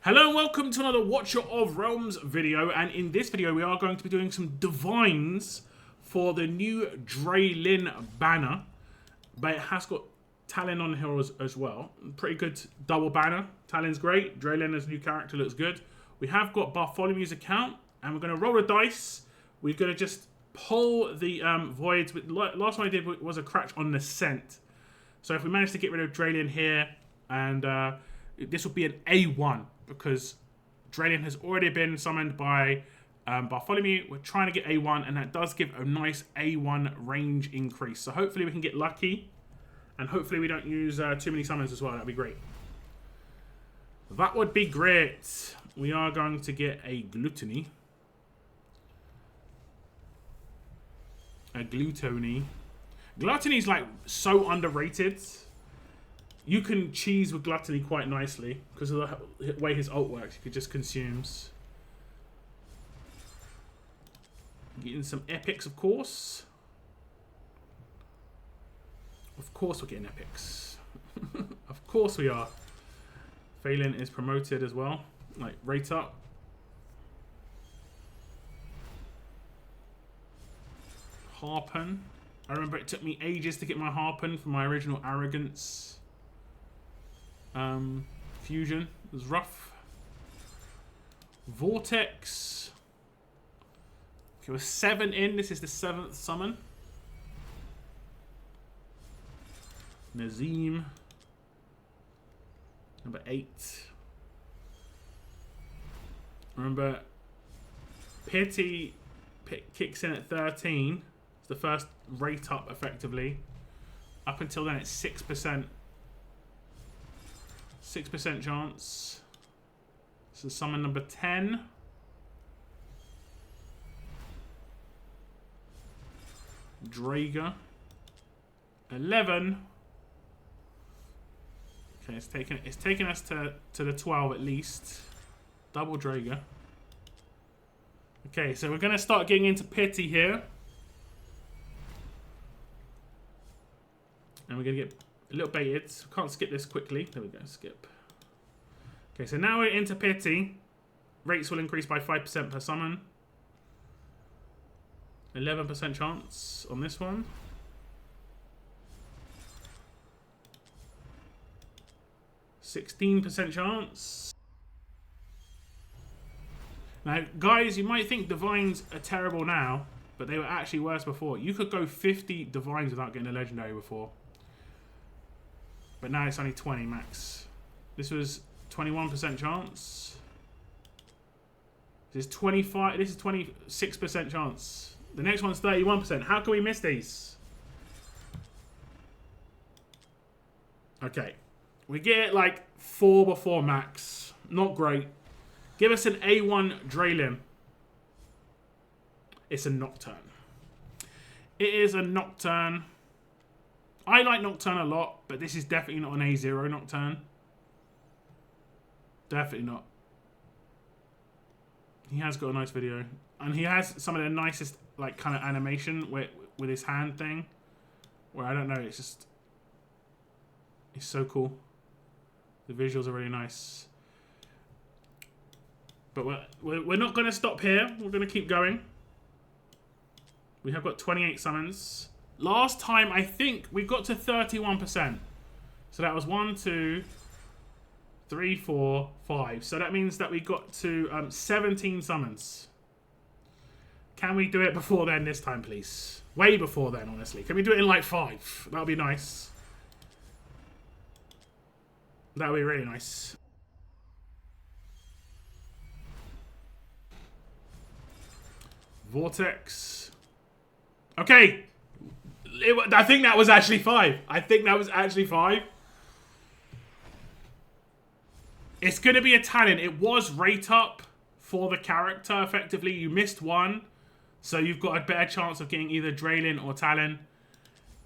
Hello and welcome to another Watcher of Realms video, and in this video we are going to be doing some divines for the new Draelyn banner, but it has got Talin on here as well. Pretty good double banner. Talin's great, Draelyn as a new character looks good. We have got Barfolomew's account, and we're going to roll a dice. We're going to just pull the voids. Last one I did was a crash on the scent. So if we manage to get rid of Draelyn here, and this will be an A1, because Draelyn has already been summoned by Barfolomew. We're trying to get A1, and that does give a nice A1 range increase. So hopefully we can get lucky, and hopefully we don't use too many summons as well. That'd be great. That would be great. We are going to get a gluttony. A gluttony. Gluttony is like so underrated. You can cheese with Gluttony quite nicely because of the way his ult works. You could just consumes. Getting some epics, of course. Of course we're getting epics. Of course we are. Valiant is promoted as well. Like, rate up. Harpen. I remember it took me ages to get my Harpen from my original Arrogance. Fusion was rough. Vortex. Okay, we're 7 in. This is the 7th summon. Nazim. Number 8. Remember, Pity kicks in at 13. It's the first rate up, effectively. Up until then, it's 6%. 6% chance. So summon number 10. Draga. 11. Okay, it's taken us to the 12 at least. Double Draga. Okay, so we're gonna start getting into Pity here. And we're gonna get a little baited. Can't skip this quickly. There we go, skip. Okay, so now we're into Pity. Rates will increase by 5% per summon. 11% chance on this one. %16 chance. Now, guys, you might think divines are terrible now, but they were actually worse before. You could go 50 divines without getting a legendary before. But now it's only 20 max. This was 21% chance. This is 25. This is 26% chance. The next one's 31%. How can we miss these? Okay. We get like 4 before max. Not great. Give us an A1 Draelyn. It's a Nocturne. It is a Nocturne. I like Nocturne a lot, but this is definitely not an A0 Nocturne. Definitely not. He has got a nice video. And he has some of the nicest, like, kind of animation with his hand thing. Where, I don't know, it's just... It's so cool. The visuals are really nice. But we're not going to stop here. We're going to keep going. We have got 28 summons. Last time, I think, we got to 31%. So that was 1, 2, 3, 4, 5. So that means that we got to 17 summons. Can we do it before then this time, please? Way before then, honestly. Can we do it in like 5? That would be nice. That would be really nice. Vortex. Okay. I think that was actually 5. I think that was actually 5. It's going to be a Talin. It was rate up for the character, effectively. You missed one. So you've got a better chance of getting either Draelyn or Talin.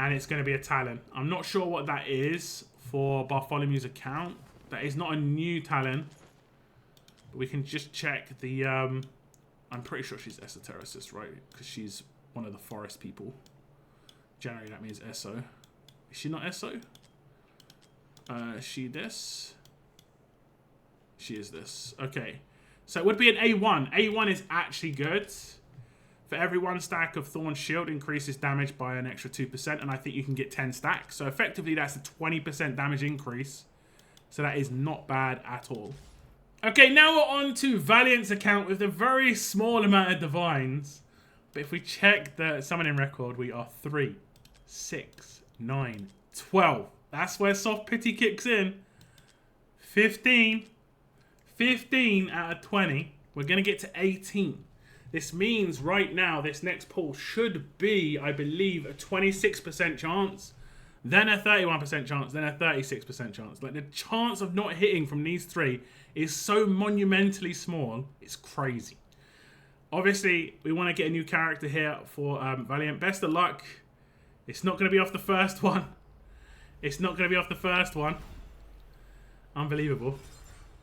And it's going to be a Talin. I'm not sure what that is for Barfolomew's account. That is not a new Talin. But we can just check the... I'm pretty sure she's Esotericist, right? Because she's one of the forest people. Generally, that means Eso. Is she not Eso? She this. She is this. Okay. So it would be an A1. A1 is actually good. For every 1 stack of Thorn Shield, increases damage by an extra 2%. And I think you can get 10 stacks. So effectively, that's a 20% damage increase. So that is not bad at all. Okay, now we're on to Valiant's account with a very small amount of divines. But if we check the summoning record, we are 3, 6, 9, 12. That's where soft pity kicks in. 15. 15 out of 20. We're going to get to 18. This means right now, this next pull should be, I believe, a 26% chance. Then a 31% chance. Then a 36% chance. Like, the chance of not hitting from these 3 is so monumentally small. It's crazy. Obviously, we want to get a new character here for Valiant. Best of luck. It's not going to be off the first one. It's not going to be off the first one. Unbelievable.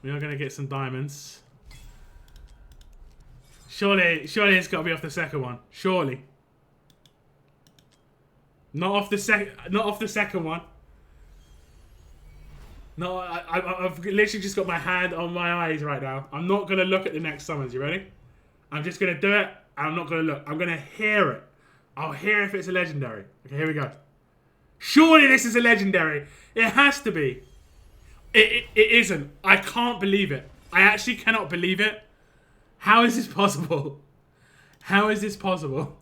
We are going to get some diamonds. Surely it's got to be off the second one. Surely. Not off the second one. No, I've literally just got my hand on my eyes right now. I'm not going to look at the next summons. You ready? I'm just going to do it. And I'm not going to look. I'm going to hear it. I'll hear if it's a legendary. Okay, here we go. Surely this is a legendary. It has to be. It isn't. I can't believe it. I actually cannot believe it. How is this possible? How is this possible?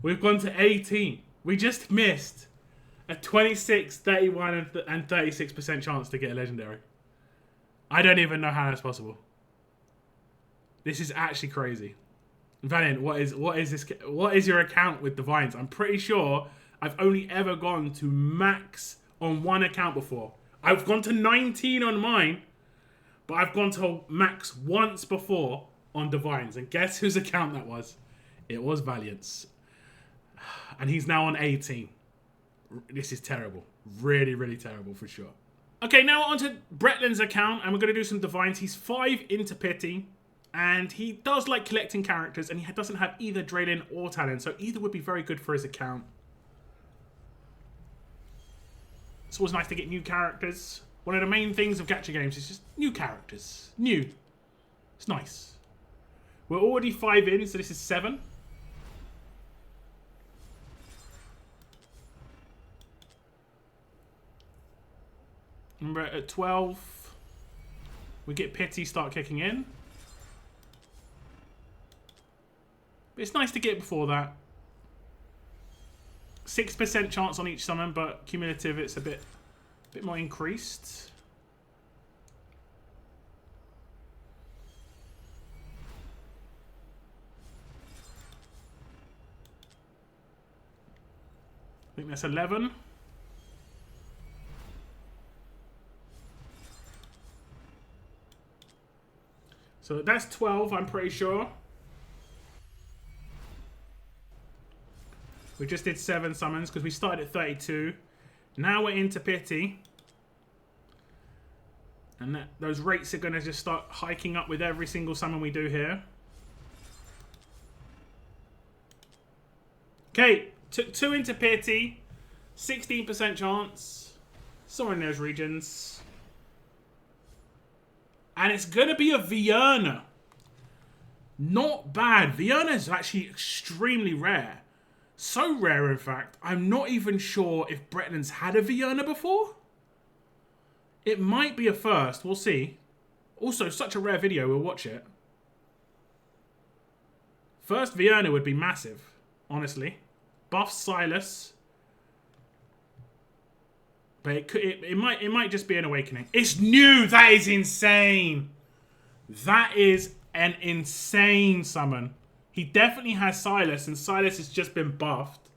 We've gone to 18. We just missed a 26, 31, and 36% chance to get a legendary. I don't even know how that's possible. This is actually crazy. Valiant, what is your account with divines? I'm pretty sure I've only ever gone to max on one account before. I've gone to 19 on mine, but I've gone to max once before on divines. And guess whose account that was? It was Valiant's. And he's now on 18. This is terrible. Really, really terrible for sure. Okay, now on to Brettland's account, and we're going to do some divines. He's 5 into pity, and he does like collecting characters, and he doesn't have either Draelyn or Talin, so either would be very good for his account. It's always nice to get new characters. One of the main things of gacha games is just new characters. New. It's nice. We're already 5 in, so this is 7. Remember, at 12, we get pity start kicking in. But it's nice to get before that. 6% chance on each summon, but cumulative it's a bit more increased. I think that's 11. So that's 12, I'm pretty sure. We just did 7 summons because we started at 32. Now we're into pity. And those rates are going to just start hiking up with every single summon we do here. Okay, 2 into pity. 16% chance. Somewhere in those regions. And it's going to be a Vierna. Not bad. Vierna is actually extremely rare. So rare, in fact, I'm not even sure if Brettland's had a Vierna before. It might be a first. We'll see. Also, such a rare video. We'll watch it. First Vierna would be massive, honestly. Buff Silas. But it might just be an awakening. It's new. That is insane. That is an insane summon. He definitely has Silas, and Silas has just been buffed.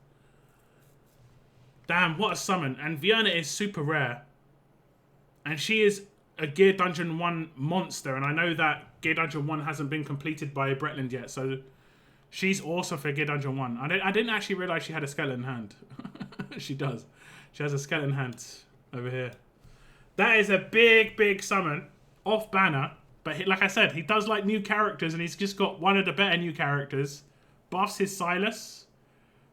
Damn, what a summon. And Vierna is super rare. And she is a Gear Dungeon 1 monster, and I know that Gear Dungeon 1 hasn't been completed by Brettland yet, so she's awesome for Gear Dungeon 1. I didn't actually realise she had a skeleton hand. She does. She has a skeleton hand over here. That is a big, big summon off banner. But like I said, he does like new characters, and he's just got one of the better new characters. Buffs his Silas.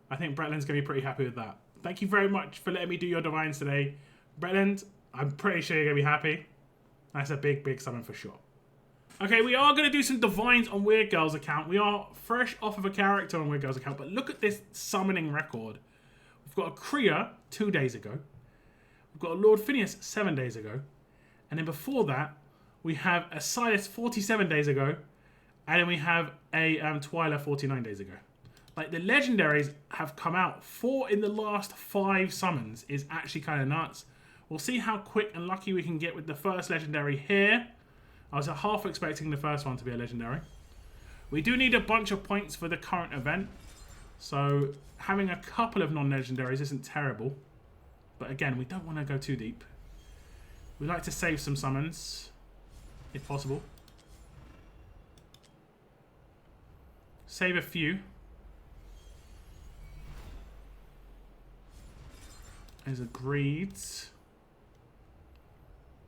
I think Brettland's going to be pretty happy with that. Thank you very much for letting me do your divines today. Brettland, I'm pretty sure you're going to be happy. That's a big, big summon for sure. Okay, we are going to do some divines on Weird Girl's account. We are fresh off of a character on Weird Girl's account, but look at this summoning record. We've got a Kriya 2 days ago. We've got a Lord Phineas 7 days ago. And then before that, we have a Silas 47 days ago. And then we have a Twyla 49 days ago. Like, the legendaries have come out. 4 in the last 5 summons is actually kind of nuts. We'll see how quick and lucky we can get with the first legendary here. I was half expecting the first one to be a legendary. We do need a bunch of points for the current event. So having a couple of non-legendaries isn't terrible. But again, we don't want to go too deep. We like to save some summons, if possible. Save a few. As agreed.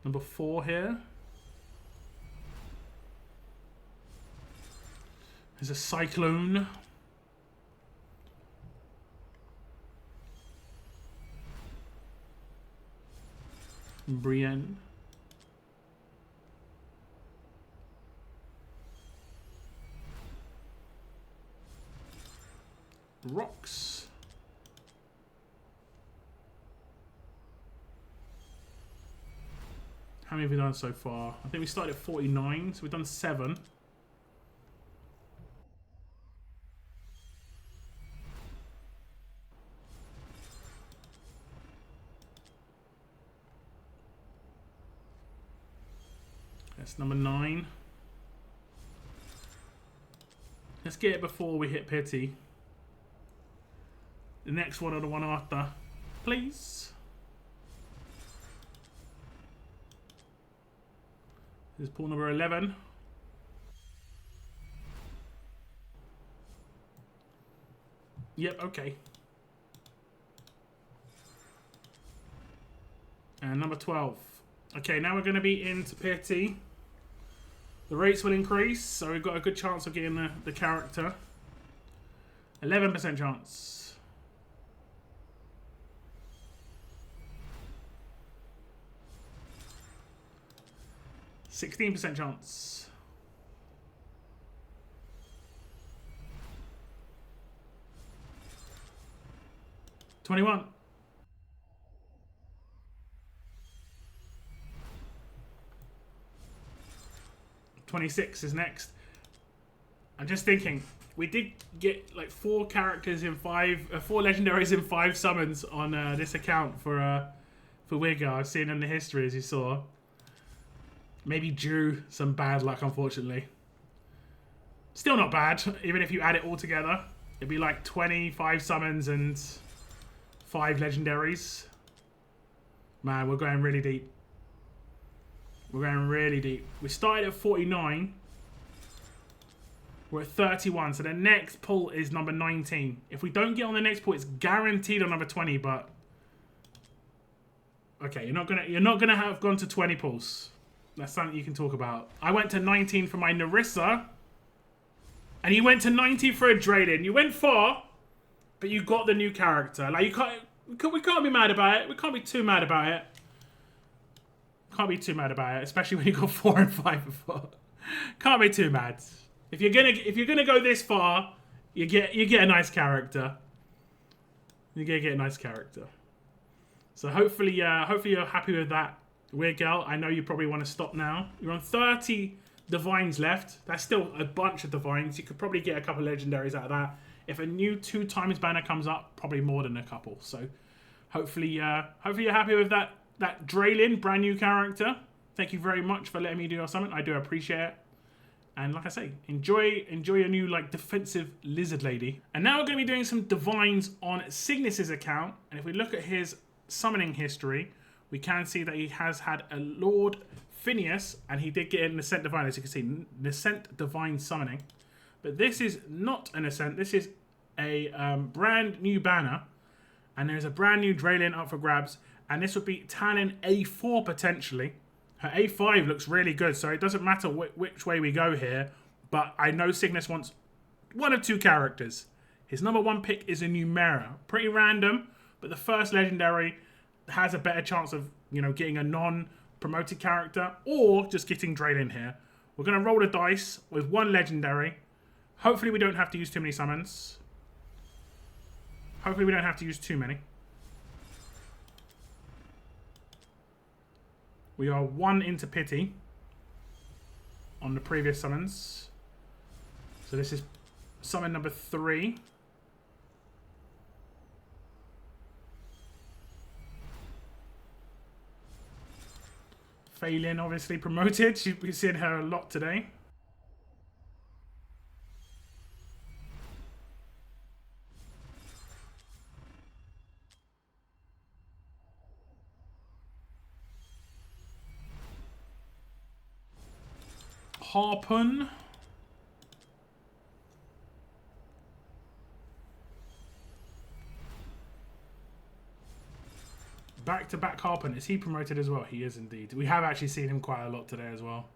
Number 4 here. There's a Cyclone. Brienne. Rocks. How many have we done so far? I think we started at 49, so we've done 7. That's number 9. Let's get it before we hit pity. The next one or the one after, please. This is pool number 11. Yep, okay. And number 12. Okay, now we're going to be into pity. The rates will increase, so we've got a good chance of getting the character. 11% chance. 16% chance. 21. 26 is next. I'm just thinking, we did get like 4 characters in 5, 4 legendaries in 5 summons on this account for Weird Girl. I've seen in the history, as you saw. Maybe drew some bad luck, unfortunately. Still not bad, even if you add it all together. It'd be like 25 summons and 5 legendaries. Man, we're going really deep. We're going really deep. We started at 49. We're at 31. So the next pull is number 19. If we don't get on the next pull, it's guaranteed on number 20. But okay, you're not gonna have gone to 20 pulls. That's something you can talk about. I went to 19 for my Narissa. And you went to 90 for a Draelyn. You went far, but you got the new character. Like, we can't be mad about it. We can't be too mad about it. Can't be too mad about it, especially when you got 4 and 5 before. Can't be too mad. If you're gonna go this far, you get a nice character. You're gonna get a nice character. So hopefully you're happy with that. Weird Girl, I know you probably want to stop now. You're on 30 divines left. That's still a bunch of divines. You could probably get a couple of legendaries out of that. If a new 2 times banner comes up, probably more than a couple. So hopefully you're happy with that Draelyn, brand new character. Thank you very much for letting me do your summon. I do appreciate it. And like I say, enjoy your new like defensive lizard lady. And now we're going to be doing some divines on Cygnus's account. And if we look at his summoning history, we can see that he has had a Lord Phineas, and he did get an Ascent Divine, as you can see, Ascent Divine summoning. But this is not an Ascent. This is a brand new banner, and there's a brand new Draelyn up for grabs, and this would be Talin A4 potentially. Her A5 looks really good, so it doesn't matter which way we go here, but I know Cygnus wants 1 of 2 characters. His number 1 pick is a Numera. Pretty random, but the first legendary has a better chance of, getting a non-promoted character, or just getting Draelyn here. We're going to roll the dice with one legendary. Hopefully we don't have to use too many summons. Hopefully we don't have to use too many. We are 1 into pity on the previous summons. So this is summon number 3. Valiant obviously promoted. We've seen her a lot today. Harpoon. Back-to-back Harpoon. Is he promoted as well? He is indeed. We have actually seen him quite a lot today as well.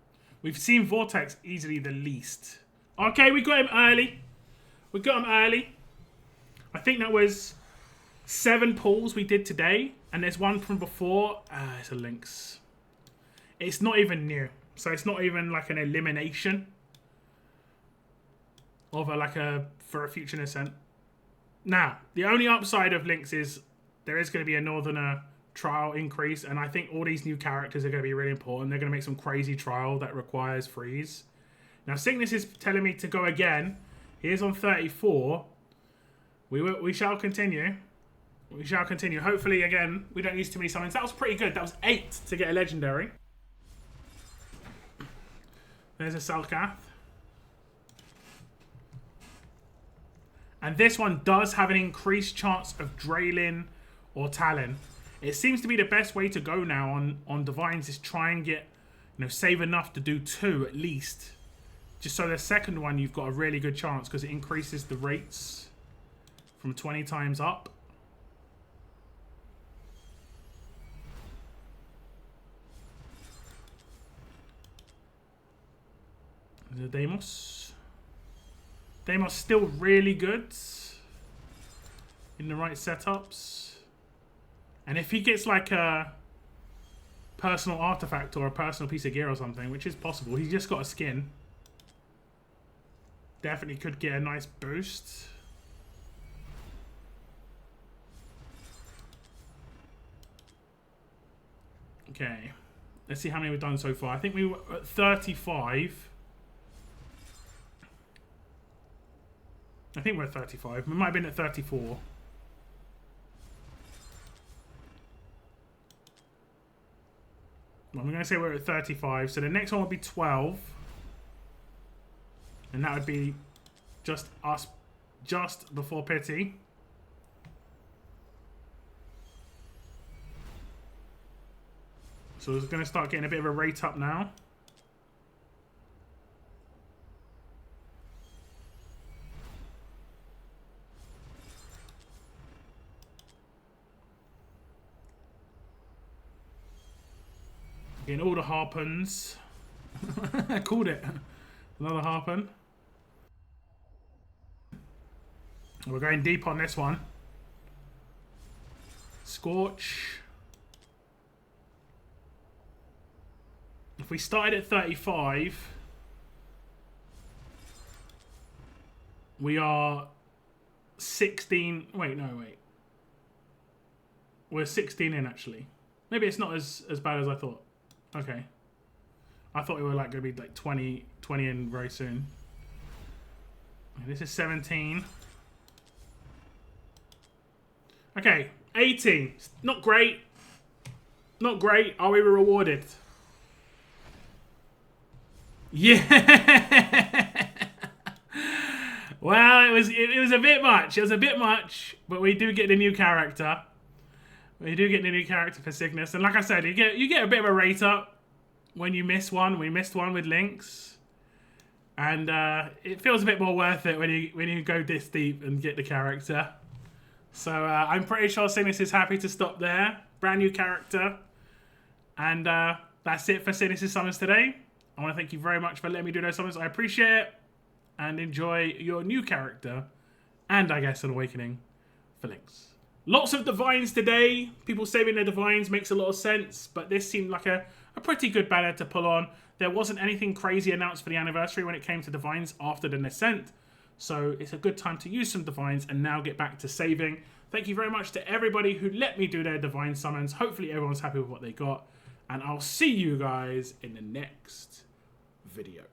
We've seen Vortex easily the least. Okay, we got him early. We got him early. I think that was 7 pulls we did today. And there's one from before. It's a Lynx. It's not even new. So it's not even like an elimination of for a future ascent. Now, the only upside of Lynx is there is going to be a Northerner trial increase, and I think all these new characters are going to be really important. They're going to make some crazy trial that requires freeze. Now, Cygnus is telling me to go again. He is on 34. We shall continue. We shall continue. Hopefully, again, we don't use too many summons. That was pretty good. That was 8 to get a legendary. There's a Salkath. And this one does have an increased chance of Draelyn or Talin. It seems to be the best way to go now on Divines is try and get, save enough to do 2 at least. Just so the second one you've got a really good chance because it increases the rates from 20 times up. The Deimos. Deimos still really good in the right setups. And if he gets like a personal artifact or a personal piece of gear or something, which is possible, he's just got a skin. Definitely could get a nice boost. Okay. Let's see how many we've done so far. I think we were at 35. I think we're at 35. We might have been at 34. Well, I'm going to say we're at 35. So the next one would be 12. And that would be just us just before pity. So we're going to start getting a bit of a rate up now. Getting all the harpoons. I called it. Another harpoon. We're going deep on this one. Scorch. If we started at 35, we are 16. Wait, no, wait. We're 16 in actually. Maybe it's not as bad as I thought. Okay. I thought we were like going to be like 20 in very soon. Okay, this is 17. Okay, 18. Not great. Not great. Are we rewarded? Yeah. Well, it was a bit much. It was a bit much, but we do get the new character. We do get the new character for Cygnus, and like I said, you get a bit of a rate up when you miss one. We missed one with Lynx, and it feels a bit more worth it when you go this deep and get the character. So I'm pretty sure Cygnus is happy to stop there. Brand new character, and that's it for Cygnus' summons today. I want to thank you very much for letting me do those summons. I appreciate it, and enjoy your new character, and I guess an awakening for Lynx. Lots of Divines today. People saving their Divines makes a lot of sense, but this seemed like a pretty good banner to pull on. there wasn't anything crazy announced for the anniversary when it came to divines after the Ascent. So it's a good time to use some divines and now get back to saving. Thank you very much to everybody who let me do their divine summons. Hopefully everyone's happy with what they got. And I'll see you guys in the next video.